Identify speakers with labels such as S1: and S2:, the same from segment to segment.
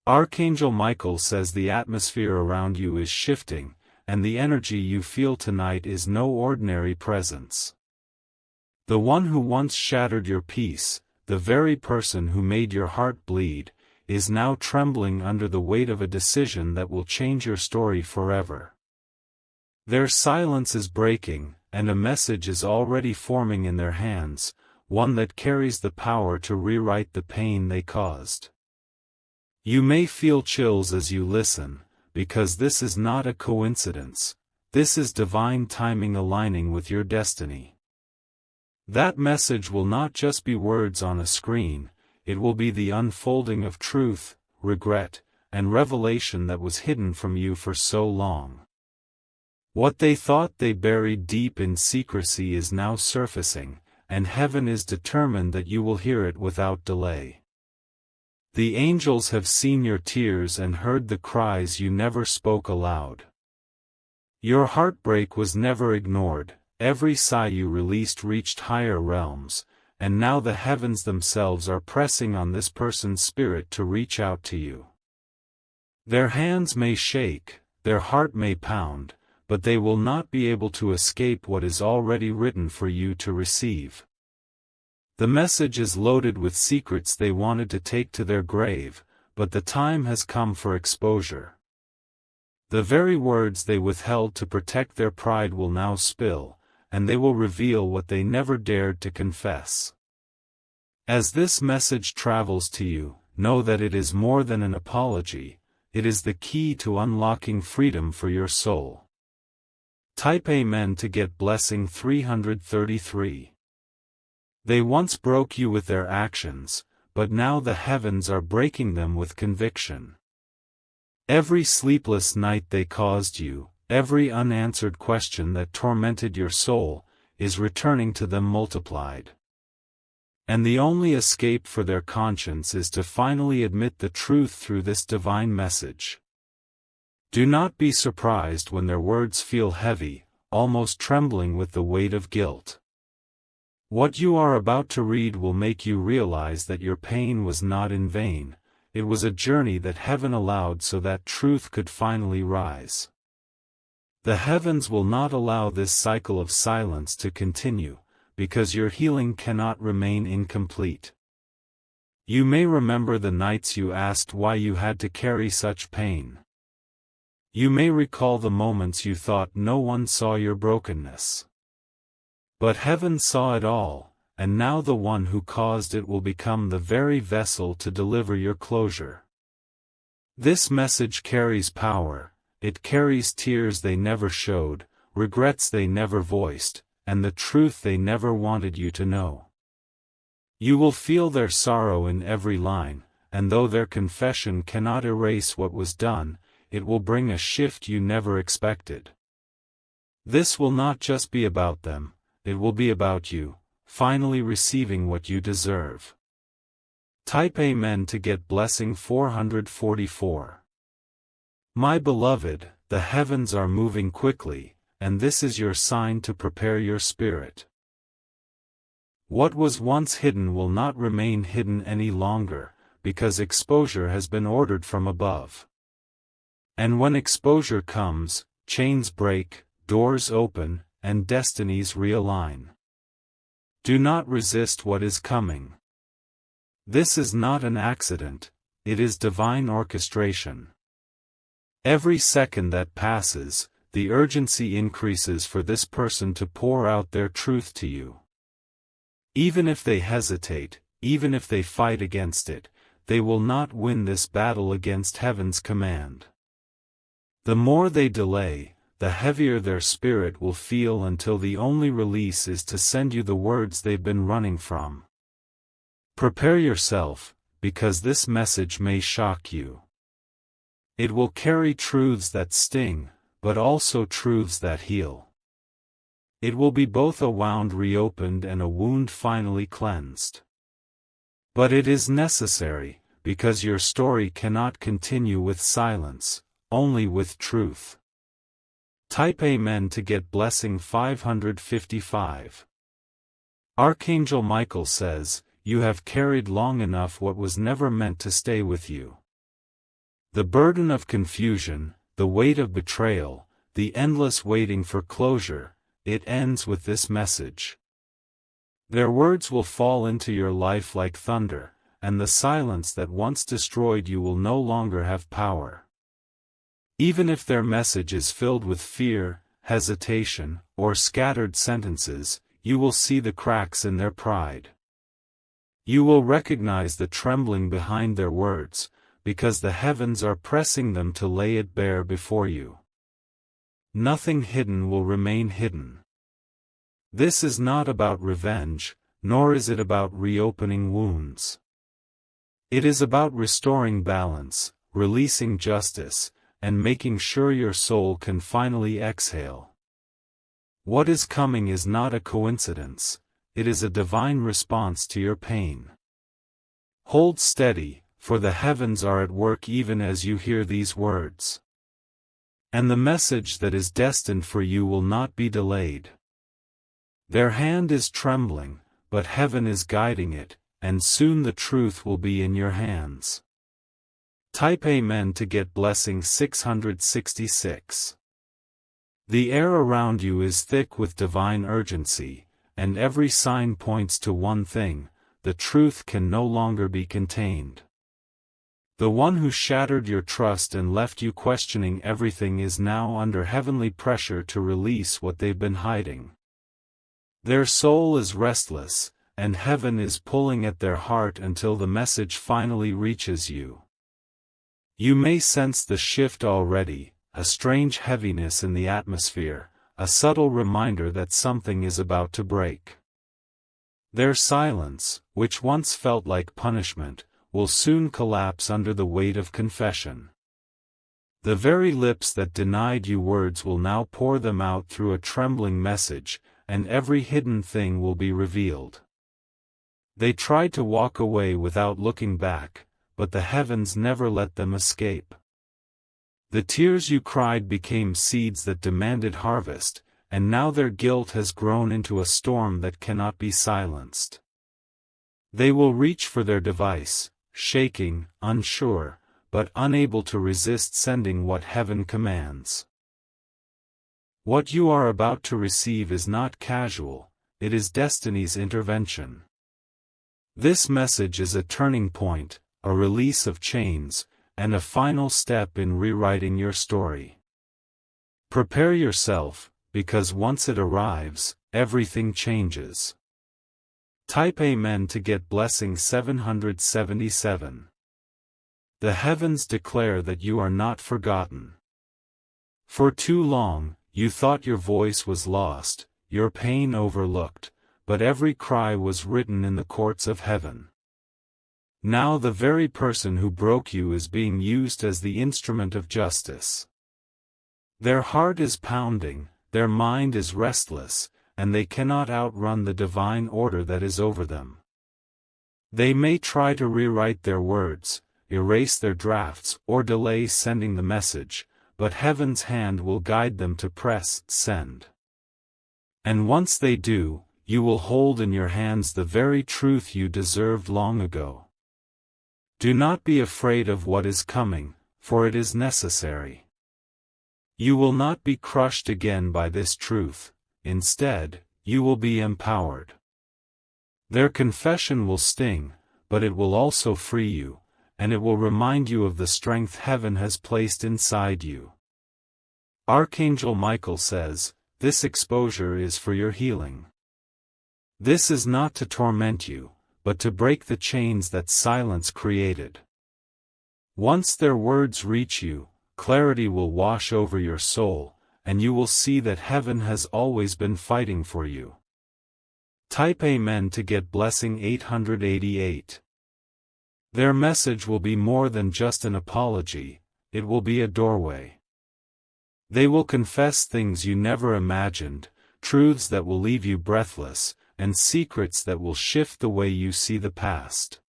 S1: Archangel Michael says the atmosphere around you is shifting, and the energy you feel tonight is no ordinary presence. The one who once shattered your peace, the very person who made your heart bleed, is now trembling under the weight of a decision that will change your story forever. Their silence is breaking, and a message is already forming in their hands, one that carries the power to rewrite the pain they caused. You may feel chills as you listen, because this is not a coincidence. This is divine timing aligning with your destiny. That message will not just be words on a screen, it will be the unfolding of truth, regret, and revelation that was hidden from you for so long. What they thought they buried deep in secrecy is now surfacing, and heaven is determined that you will hear it without delay. The angels have seen your tears and heard the cries you never spoke aloud. Your heartbreak was never ignored, every sigh you released reached higher realms, and now the heavens themselves are pressing on this person's spirit to reach out to you. Their hands may shake, their heart may pound, but they will not be able to escape what is already written for you to receive. The message is loaded with secrets they wanted to take to their grave, but the time has come for exposure. The very words they withheld to protect their pride will now spill, and they will reveal what they never dared to confess. As this message travels to you, know that it is more than an apology, it is the key to unlocking freedom for your soul. Type Amen to get blessing 333. They once broke you with their actions, but now the heavens are breaking them with conviction. Every sleepless night they caused you, every unanswered question that tormented your soul, is returning to them multiplied. And the only escape for their conscience is to finally admit the truth through this divine message. Do not be surprised when their words feel heavy, almost trembling with the weight of guilt. What you are about to read will make you realize that your pain was not in vain, it was a journey that heaven allowed so that truth could finally rise. The heavens will not allow this cycle of silence to continue, because your healing cannot remain incomplete. You may remember the nights you asked why you had to carry such pain. You may recall the moments you thought no one saw your brokenness. But heaven saw it all, and now the one who caused it will become the very vessel to deliver your closure. This message carries power, it carries tears they never showed, regrets they never voiced, and the truth they never wanted you to know. You will feel their sorrow in every line, and though their confession cannot erase what was done, it will bring a shift you never expected. This will not just be about them, it will be about you, finally receiving what you deserve. Type Amen to get blessing 444. My beloved, the heavens are moving quickly, and this is your sign to prepare your spirit. What was once hidden will not remain hidden any longer, because exposure has been ordered from above. And when exposure comes, chains break, doors open, and destinies realign. Do not resist what is coming. This is not an accident, it is divine orchestration. Every second that passes, the urgency increases for this person to pour out their truth to you. Even if they hesitate, even if they fight against it, they will not win this battle against heaven's command. The more they delay, the heavier their spirit will feel until the only release is to send you the words they've been running from. Prepare yourself, because this message may shock you. It will carry truths that sting, but also truths that heal. It will be both a wound reopened and a wound finally cleansed. But it is necessary, because your story cannot continue with silence, only with truth. Type Amen to get blessing 555. Archangel Michael says, you have carried long enough what was never meant to stay with you. The burden of confusion, the weight of betrayal, the endless waiting for closure, it ends with this message. Their words will fall into your life like thunder, and the silence that once destroyed you will no longer have power. Even if their message is filled with fear, hesitation, or scattered sentences, you will see the cracks in their pride. You will recognize the trembling behind their words, because the heavens are pressing them to lay it bare before you. Nothing hidden will remain hidden. This is not about revenge, nor is it about reopening wounds. It is about restoring balance, releasing justice, and making sure your soul can finally exhale. What is coming is not a coincidence, it is a divine response to your pain. Hold steady, for the heavens are at work even as you hear these words. And the message that is destined for you will not be delayed. Their hand is trembling, but heaven is guiding it, and soon the truth will be in your hands. Type Amen to get blessing 666. The air around you is thick with divine urgency, and every sign points to one thing: the truth can no longer be contained. The one who shattered your trust and left you questioning everything is now under heavenly pressure to release what they've been hiding. Their soul is restless, and heaven is pulling at their heart until the message finally reaches you. You may sense the shift already, a strange heaviness in the atmosphere, a subtle reminder that something is about to break. Their silence, which once felt like punishment, will soon collapse under the weight of confession. The very lips that denied you words will now pour them out through a trembling message, and every hidden thing will be revealed. They tried to walk away without looking back, but the heavens never let them escape. The tears you cried became seeds that demanded harvest, and now their guilt has grown into a storm that cannot be silenced. They will reach for their device, shaking, unsure, but unable to resist sending what heaven commands. What you are about to receive is not casual, it is destiny's intervention. This message is a turning point, a release of chains, and a final step in rewriting your story. Prepare yourself, because once it arrives, everything changes. Type Amen to get blessing 777. The heavens declare that you are not forgotten. For too long, you thought your voice was lost, your pain overlooked, but every cry was written in the courts of heaven. Now the very person who broke you is being used as the instrument of justice. Their heart is pounding, their mind is restless, and they cannot outrun the divine order that is over them. They may try to rewrite their words, erase their drafts, or delay sending the message, but heaven's hand will guide them to press send. And once they do, you will hold in your hands the very truth you deserved long ago. Do not be afraid of what is coming, for it is necessary. You will not be crushed again by this truth, instead, you will be empowered. Their confession will sting, but it will also free you, and it will remind you of the strength heaven has placed inside you. Archangel Michael says, this exposure is for your healing. This is not to torment you, but to break the chains that silence created. Once their words reach you, clarity will wash over your soul, and you will see that heaven has always been fighting for you. Type Amen to get blessing 888. Their message will be more than just an apology, it will be a doorway. They will confess things you never imagined, truths that will leave you breathless, and secrets that will shift the way you see the past.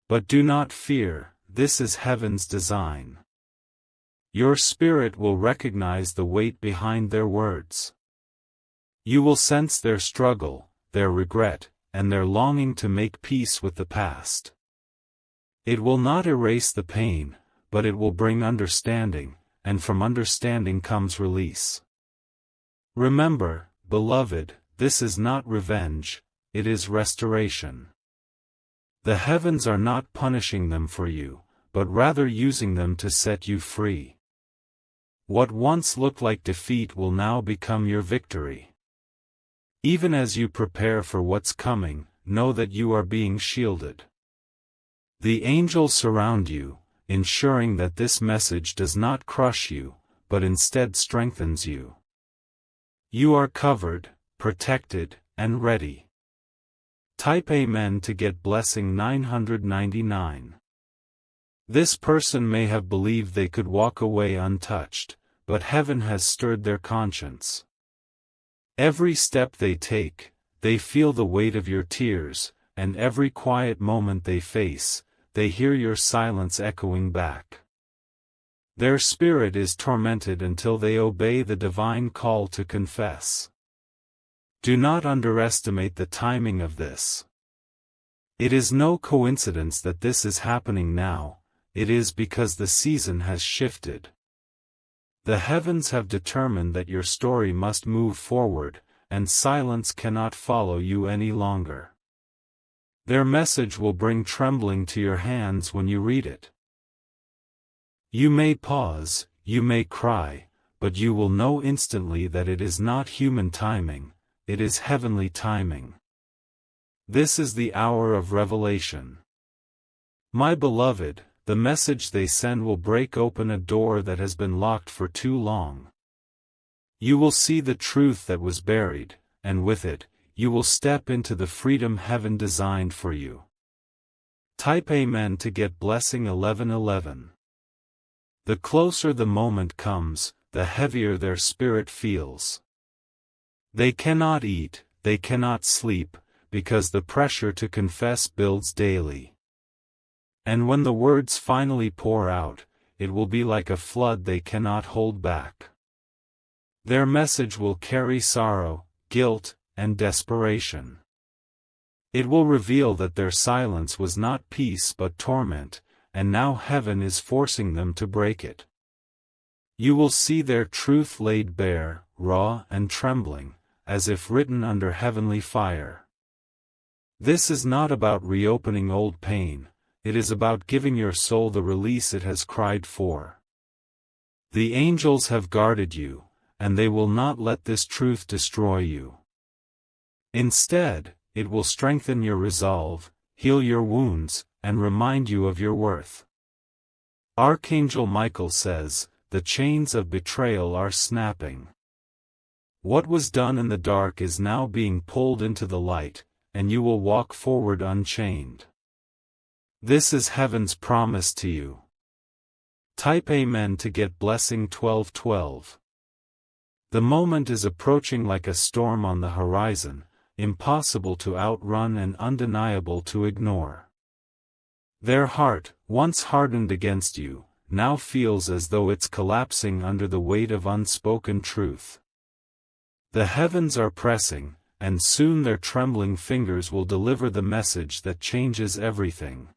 S1: But do not fear, this is heaven's design. Your spirit will recognize the weight behind their words. You will sense their struggle, their regret, and their longing to make peace with the past. It will not erase the pain, but it will bring understanding, and from understanding comes release. Remember, beloved, this is not revenge, it is restoration. The heavens are not punishing them for you, but rather using them to set you free. What once looked like defeat will now become your victory. Even as you prepare for what's coming, know that you are being shielded. The angels surround you, ensuring that this message does not crush you, but instead strengthens you. You are covered, protected, and ready. Type Amen to get blessing 999. This person may have believed they could walk away untouched, but heaven has stirred their conscience. Every step they take, they feel the weight of your tears, and every quiet moment they face, they hear your silence echoing back. Their spirit is tormented until they obey the divine call to confess. Do not underestimate the timing of this. It is no coincidence that this is happening now. It is because the season has shifted. The heavens have determined that your story must move forward, and silence cannot follow you any longer. Their message will bring trembling to your hands when you read it. You may pause, you may cry, but you will know instantly that it is not human timing, it is heavenly timing. This is the hour of revelation. My beloved, the message they send will break open a door that has been locked for too long. You will see the truth that was buried, and with it, you will step into the freedom heaven designed for you. Type Amen to get blessing 1111. The closer the moment comes, the heavier their spirit feels. They cannot eat, they cannot sleep, because the pressure to confess builds daily. And when the words finally pour out, it will be like a flood they cannot hold back. Their message will carry sorrow, guilt, and desperation. It will reveal that their silence was not peace but torment, and now heaven is forcing them to break it. You will see their truth laid bare, raw and trembling, as if written under heavenly fire. This is not about reopening old pain. It is about giving your soul the release it has cried for. The angels have guarded you, and they will not let this truth destroy you. Instead, it will strengthen your resolve, heal your wounds, and remind you of your worth. Archangel Michael says, the chains of betrayal are snapping. What was done in the dark is now being pulled into the light, and you will walk forward unchained. This is heaven's promise to you. Type Amen to get blessing 1212. The moment is approaching like a storm on the horizon, impossible to outrun and undeniable to ignore. Their heart, once hardened against you, now feels as though it's collapsing under the weight of unspoken truth. The heavens are pressing, and soon their trembling fingers will deliver the message that changes everything.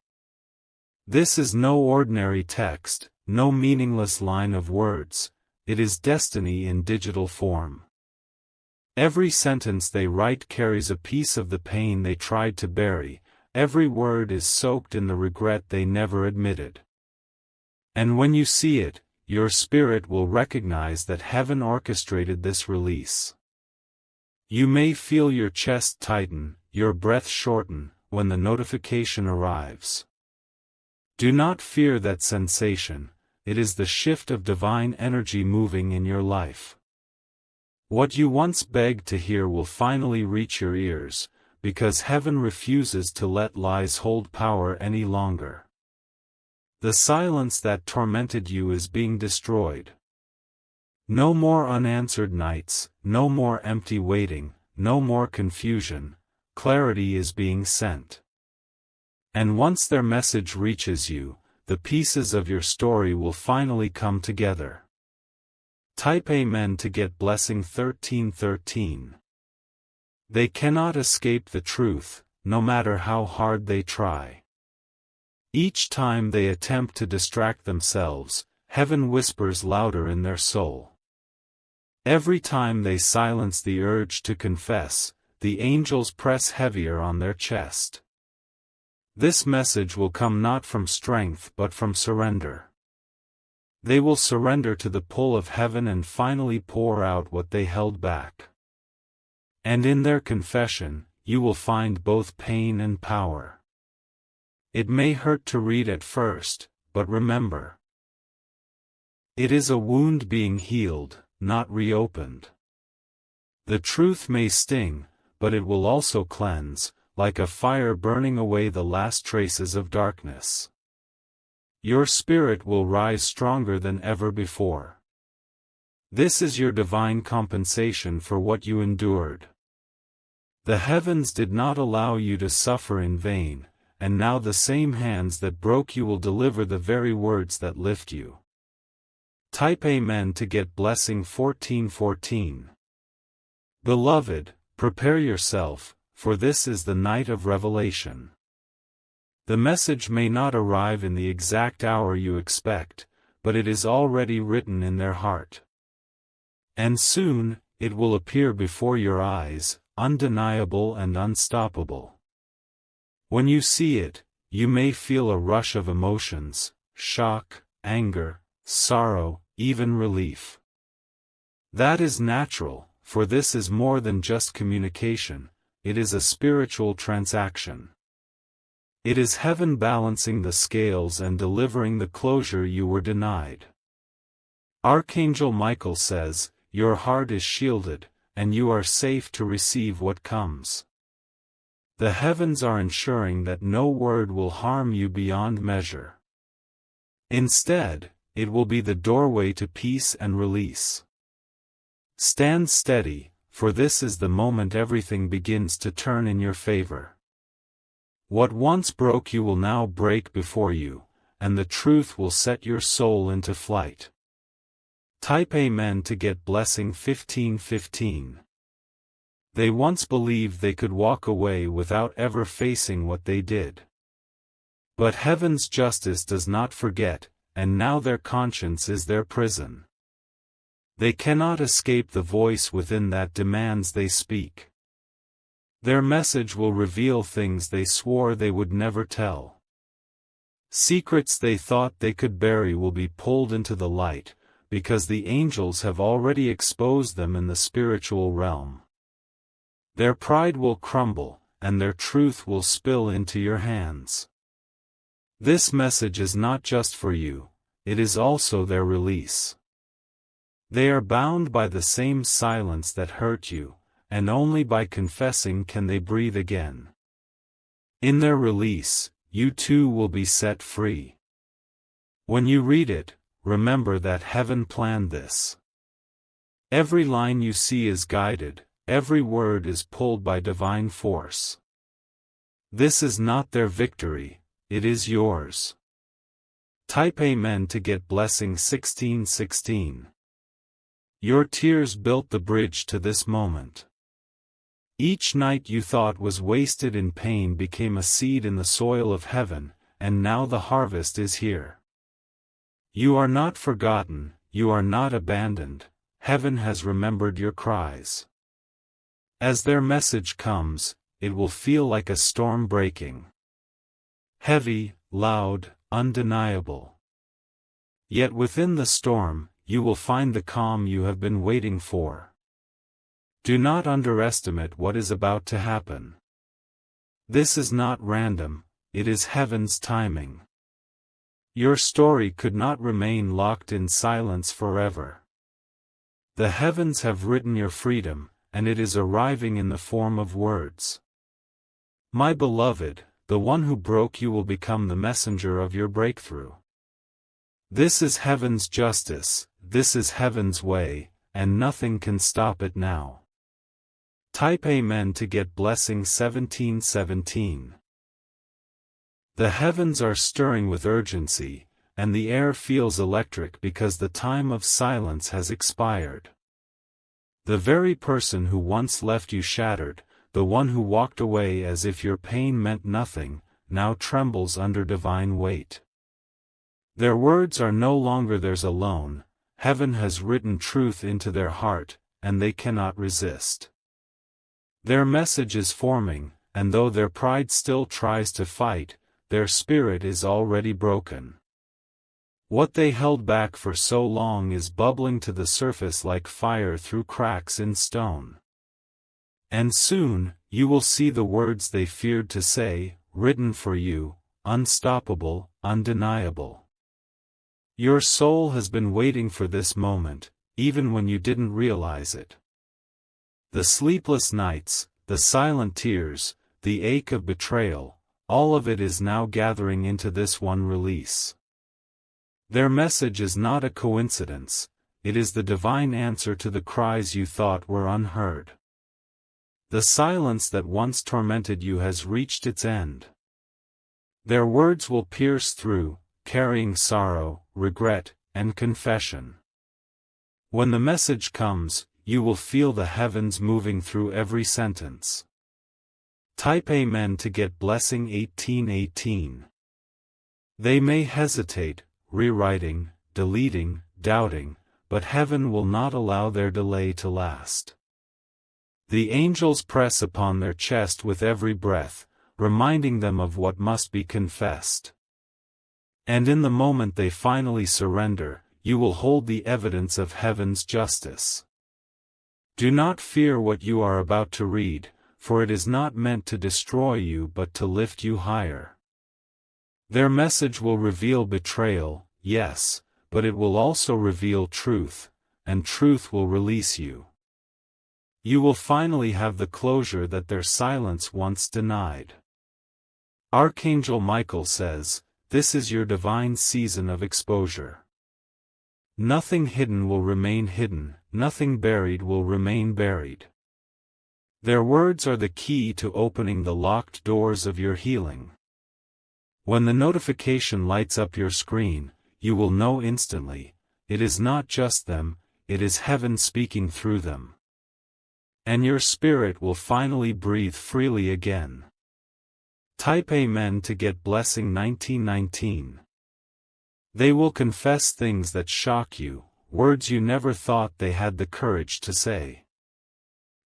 S1: This is no ordinary text, no meaningless line of words, it is destiny in digital form. Every sentence they write carries a piece of the pain they tried to bury, every word is soaked in the regret they never admitted. And when you see it, your spirit will recognize that heaven orchestrated this release. You may feel your chest tighten, your breath shorten, when the notification arrives. Do not fear that sensation, it is the shift of divine energy moving in your life. What you once begged to hear will finally reach your ears, because heaven refuses to let lies hold power any longer. The silence that tormented you is being destroyed. No more unanswered nights, no more empty waiting, no more confusion, clarity is being sent. And once their message reaches you, the pieces of your story will finally come together. Type Amen to get blessing 1313. They cannot escape the truth, no matter how hard they try. Each time they attempt to distract themselves, heaven whispers louder in their soul. Every time they silence the urge to confess, the angels press heavier on their chest. This message will come not from strength but from surrender. They will surrender to the pull of heaven and finally pour out what they held back. And in their confession, you will find both pain and power. It may hurt to read at first, but remember. It is a wound being healed, not reopened. The truth may sting, but it will also cleanse, like a fire burning away the last traces of darkness. Your spirit will rise stronger than ever before. This is your divine compensation for what you endured. The heavens did not allow you to suffer in vain, and now the same hands that broke you will deliver the very words that lift you. Type Amen to get blessing 1414. Beloved, prepare yourself, for this is the night of revelation. The message may not arrive in the exact hour you expect, but it is already written in their heart. And soon, it will appear before your eyes, undeniable and unstoppable. When you see it, you may feel a rush of emotions, shock, anger, sorrow, even relief. That is natural, for this is more than just communication, it is a spiritual transaction. It is heaven balancing the scales and delivering the closure you were denied. Archangel Michael says, your heart is shielded, and you are safe to receive what comes. The heavens are ensuring that no word will harm you beyond measure. Instead, it will be the doorway to peace and release. Stand steady, for this is the moment everything begins to turn in your favor. What once broke you will now break before you, and the truth will set your soul into flight. Type Amen to get blessing 1515. They once believed they could walk away without ever facing what they did. But heaven's justice does not forget, and now their conscience is their prison. They cannot escape the voice within that demands they speak. Their message will reveal things they swore they would never tell. Secrets they thought they could bury will be pulled into the light, because the angels have already exposed them in the spiritual realm. Their pride will crumble, and their truth will spill into your hands. This message is not just for you, it is also their release. They are bound by the same silence that hurt you, and only by confessing can they breathe again. In their release, you too will be set free. When you read it, remember that heaven planned this. Every line you see is guided, every word is pulled by divine force. This is not their victory, it is yours. Type Amen to get blessing 1616. Your tears built the bridge to this moment. Each night you thought was wasted in pain became a seed in the soil of heaven, and now the harvest is here. You are not forgotten, you are not abandoned, heaven has remembered your cries. As their message comes, it will feel like a storm breaking. Heavy, loud, undeniable. Yet within the storm, you will find the calm you have been waiting for. Do not underestimate what is about to happen. This is not random, it is heaven's timing. Your story could not remain locked in silence forever. The heavens have written your freedom, and it is arriving in the form of words. My beloved, the one who broke you will become the messenger of your breakthrough. This is heaven's justice, this is heaven's way, and nothing can stop it now. Type Amen to get blessing 1717. The heavens are stirring with urgency, and the air feels electric because the time of silence has expired. The very person who once left you shattered, the one who walked away as if your pain meant nothing, now trembles under divine weight. Their words are no longer theirs alone, heaven has written truth into their heart, and they cannot resist. Their message is forming, and though their pride still tries to fight, their spirit is already broken. What they held back for so long is bubbling to the surface like fire through cracks in stone. And soon, you will see the words they feared to say, written for you, unstoppable, undeniable. Your soul has been waiting for this moment, even when you didn't realize it. The sleepless nights, the silent tears, the ache of betrayal, all of it is now gathering into this one release. Their message is not a coincidence, it is the divine answer to the cries you thought were unheard. The silence that once tormented you has reached its end. Their words will pierce through, carrying sorrow, regret, and confession. When the message comes, you will feel the heavens moving through every sentence. Type Amen to get blessing 1818. They may hesitate, rewriting, deleting, doubting, but heaven will not allow their delay to last. The angels press upon their chest with every breath, reminding them of what must be confessed. And in the moment they finally surrender, you will hold the evidence of heaven's justice. Do not fear what you are about to read, for it is not meant to destroy you but to lift you higher. Their message will reveal betrayal, yes, but it will also reveal truth, and truth will release you. You will finally have the closure that their silence once denied. Archangel Michael says, this is your divine season of exposure. Nothing hidden will remain hidden, nothing buried will remain buried. Their words are the key to opening the locked doors of your healing. When the notification lights up your screen, you will know instantly, it is not just them, it is heaven speaking through them. And your spirit will finally breathe freely again. Type Amen to get blessing 1919. They will confess things that shock you, words you never thought they had the courage to say.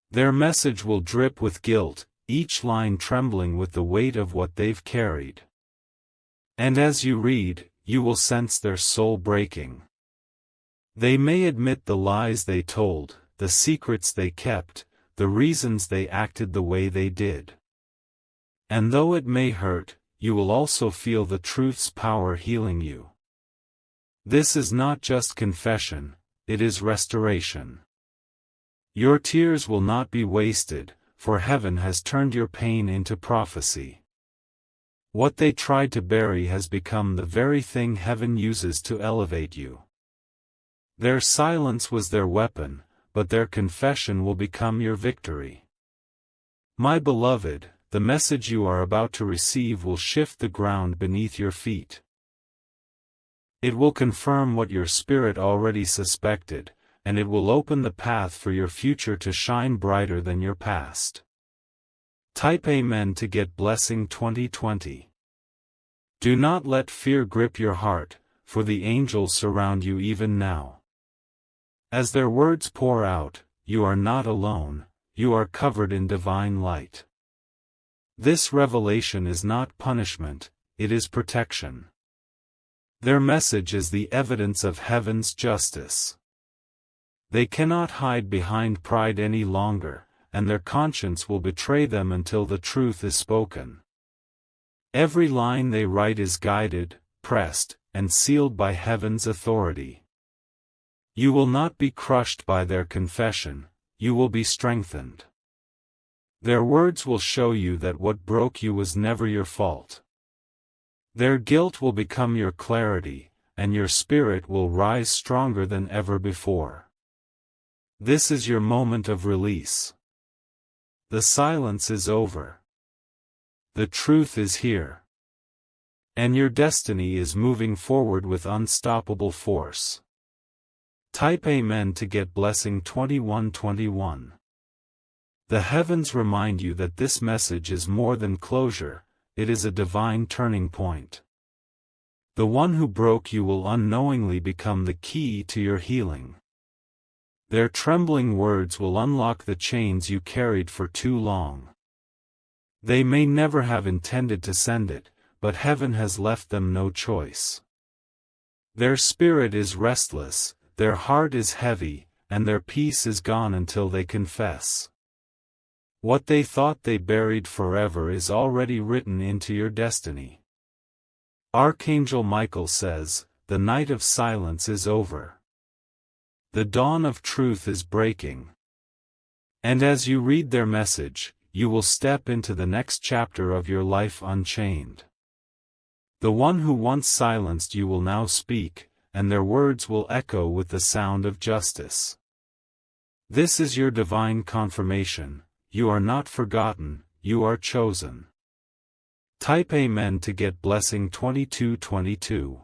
S1: Their message will drip with guilt, each line trembling with the weight of what they've carried. And as you read, you will sense their soul breaking. They may admit the lies they told, the secrets they kept, the reasons they acted the way they did. And though it may hurt, you will also feel the truth's power healing you. This is not just confession, it is restoration. Your tears will not be wasted, for heaven has turned your pain into prophecy. What they tried to bury has become the very thing heaven uses to elevate you. Their silence was their weapon, but their confession will become your victory. My beloved, the message you are about to receive will shift the ground beneath your feet. It will confirm what your spirit already suspected, and it will open the path for your future to shine brighter than your past. Type Amen to get blessing 2020. Do not let fear grip your heart, for the angels surround you even now. As their words pour out, you are not alone, you are covered in divine light. This revelation is not punishment, it is protection. Their message is the evidence of heaven's justice. They cannot hide behind pride any longer, and their conscience will betray them until the truth is spoken. Every line they write is guided, pressed, and sealed by heaven's authority. You will not be crushed by their confession, you will be strengthened. Their words will show you that what broke you was never your fault. Their guilt will become your clarity, and your spirit will rise stronger than ever before. This is your moment of release. The silence is over. The truth is here. And your destiny is moving forward with unstoppable force. Type Amen to get blessing 2121. The heavens remind you that this message is more than closure, it is a divine turning point. The one who broke you will unknowingly become the key to your healing. Their trembling words will unlock the chains you carried for too long. They may never have intended to send it, but heaven has left them no choice. Their spirit is restless, their heart is heavy, and their peace is gone until they confess. What they thought they buried forever is already written into your destiny. Archangel Michael says, the night of silence is over. The dawn of truth is breaking. And as you read their message, you will step into the next chapter of your life unchained. The one who once silenced you will now speak, and their words will echo with the sound of justice. This is your divine confirmation. You are not forgotten, you are chosen. Type Amen to get blessing 2222.